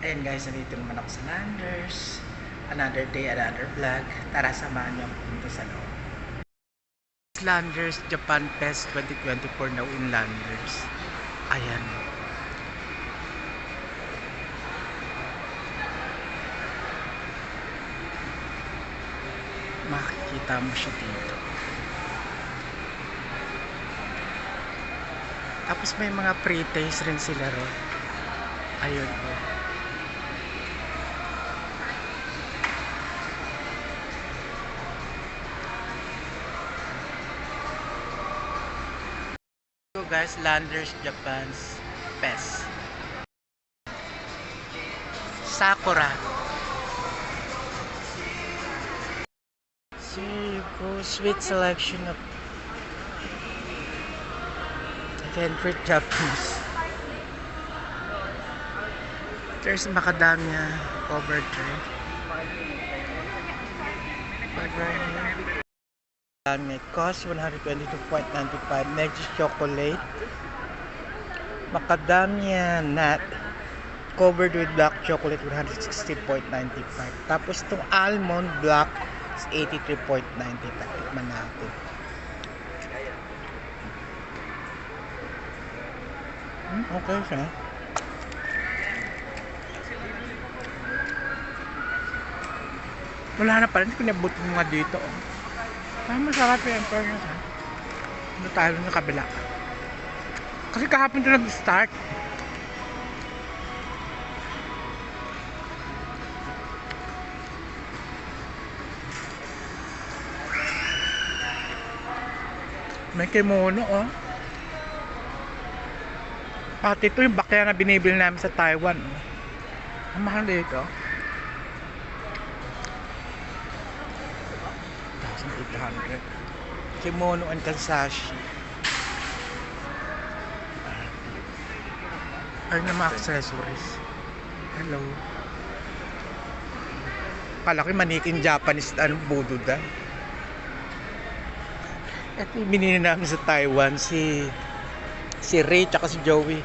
Ayan guys, nandito naman ako sa Landers. Another day, another vlog. Tara, samahan niyo ang punta sa loob. Landers Japan Fest 2024 now in Landers. Ayan. Makikita mo siya dito. Tapos may mga pre-taste rin sila ron. Ayun po. So guys, Landers Japan's Fest. Sakura. See, sweet selection of favorite Japanese. There's macadamia covered tray. It costs 122.95. Next is chocolate. Macadamia nut covered with black chocolate 160.95. Tapos itong almond black is 83.95. Tikman natin. Okay siya. Wala na pala, hindi ko nabuto mga dito. Masarap yan, pero ano tayo na kabila. Kasi kahapon ito nag-start. May kimono, oh. Pati ito yung bakya na binibili namin sa Taiwan, oh. Ang mahal dito. 1,800. Kimono and kansashi. Ay na mga accessories. Hello. Kala ko manikin Japanese bududa. Ito yung binili namin sa Taiwan, si Ray tsaka si Joey.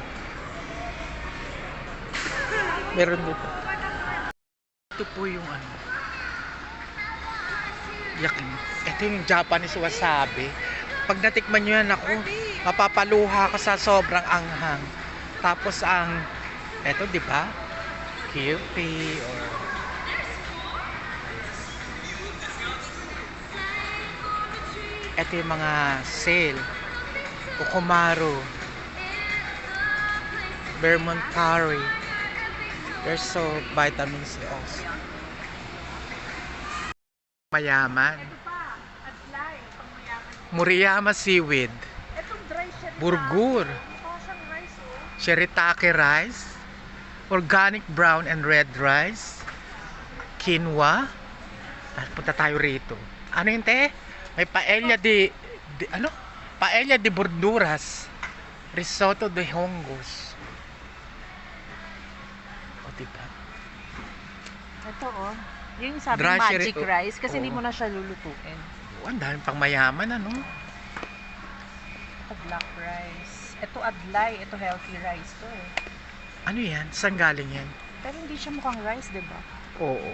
Meron dito. Ito po yung yakin. Ito yung Japanese wasabi. Pag natikman nyo yan, ako, mapapaluha ka sa sobrang anghang. Tapos eto, di ba? Kewpie or ito yung mga sale. Kokomaru, Vermont curry. There's so vitamin C also. Mayaman. Muriyama seaweed. Burgur. Shirataki rice. Organic brown and red rice. Quinoa. Punta tayo rito. Ano yun, te? May paella paella de verduras. Risotto de hongos. O, diba? Ito, oh. Yung sabi magic rice kasi hindi mo na siya lulutuin. Ang daming pang mayaman, ano? Ito black rice. Ito adlay. Ito healthy rice to eh. Ano yan? Saan galing yan? Pero hindi siya mukhang rice, diba? Oo.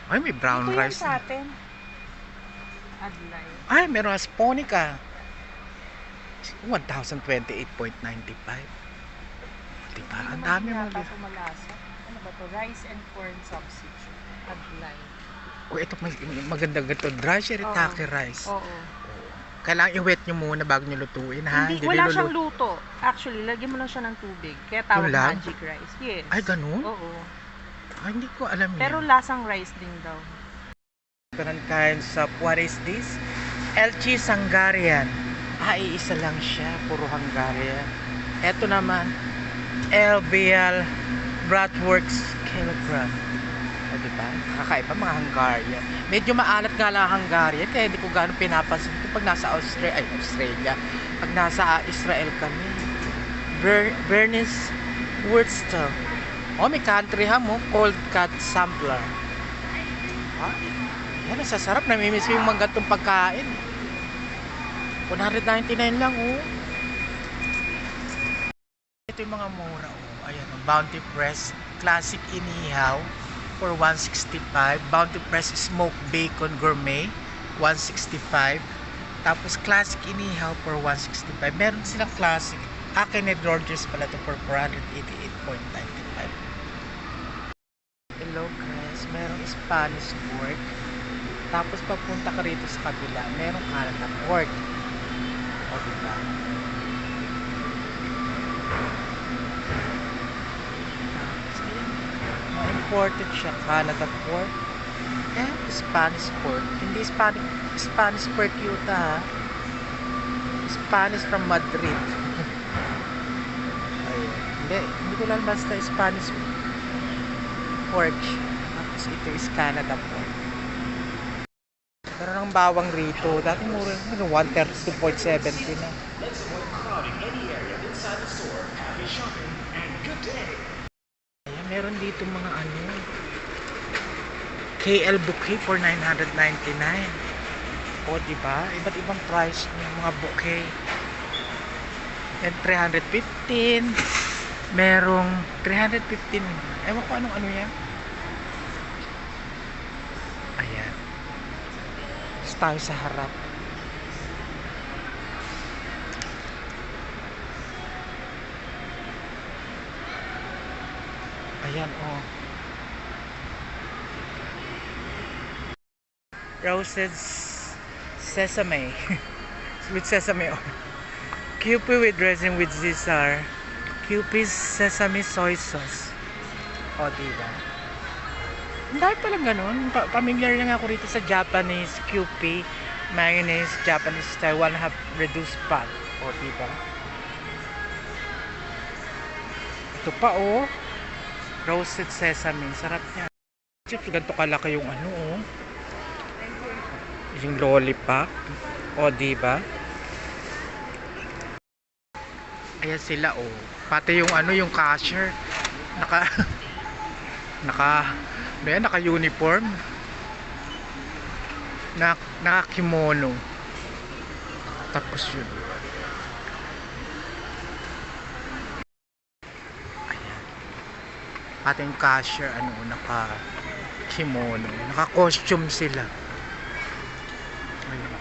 Ay, may brown ito rice. Ito sa atin. Adlay. Ay, meron asponica. 1,028.95. Diba? Ang dami mo. Malasa. Ano ba to? Rice and corn substitute. Adlay. O, ito magandang ganito. Dry shirataki rice. Oo. Kailangan i-wet nyo muna bago nyo lutuin, ha? Hindi, wala siyang luto. Actually, lagyan mo lang siya ng tubig. Kaya tawag magic rice. Yes. Ay, ganun? Oo. Ay, hindi ko alam yun. Pero lasang rice din daw. Different kinds of, what is this? Elchis Hungarian. Iisa lang siya. Puro Hungarian. Ito naman, LBL Bratwurst kilogram. O, diba? Kakaiba mga Hungarian. Medyo maalat nga lang Hungarian, kaya hindi ko gano'ng pinapansin ito pag nasa Australia. Pag nasa Israel kami. Bernice Wurzel. Oh, may country ham, cold cut sampler. Yan, nasasarap. Namimiss ko yung mga gantong pagkain. 199 lang, oh. Ito yung mga mura, oh. Ayan, Bounty Press Classic Inihaw for 165. Bounty Press Smoked Bacon Gourmet 165. Tapos Classic Inihaw for 165. Meron silang Classic. Akin at Rogers pala to for 488.95. Hello guys, merong Spanish pork. Tapos papunta ka rito sa kabila, merong Canada pork. O diba? Imported siya, Canada pork and Spanish pork. Hindi Spanish pork yuta ha. Spanish from Madrid. Ayun. Hindi ko lang basta Spanish pork. Tapos ito is Canada pork. Meron ng bawang rito. Dati mura yun, 132.70 na. Meron dito mga ano KL bouquet for 999. O diba? Iba't ibang price ng mga bouquet. And 315. Merong 315. Ewan ko anong ano yan. Ayan. Tapos tayo sa harap. Ayan, oh. Roasted sesame. With sesame oil. Kewpie with dressing with Caesar. Kewpie sesame soy sauce. O, diba? Ang dahil palang ganun. Familiar lang ako rito sa Japanese Kewpie. Mayonnaise, Japanese style. 1/2 reduced fat. O, diba? Ito pa, oh. Roasted sesame. Sarap niya. Chips, ganito kalaki yung ano, oh. Yung lollipop. O, diba? Ayan sila, oh. Pati yung ano, yung cashier. Naka-uniform. Naka-kimono. Tapos yun. Ating cashier naka-kimono, naka-costume sila. Ayun.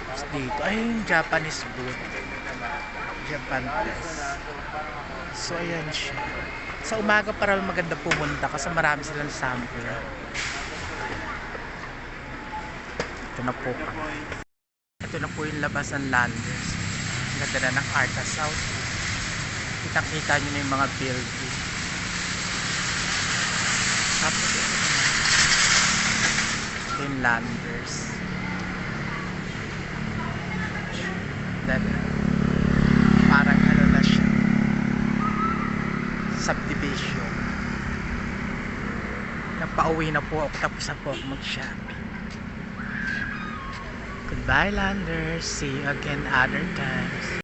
Tapos dito ay yung Japanese booth, Japan Press. So ayan siya. Sa umaga para maganda pumunta kasi marami silang sample. Ito na po yung labas ng Landers. Ganda na ng Arta South. Kita-kita nyo na yung mga building. Tapos ito yung Landers. Then, parang ano na siya, subdivision. Napauwi na po ako, tapos na po ako mag-shopping. Goodbye Landers, see you again other times.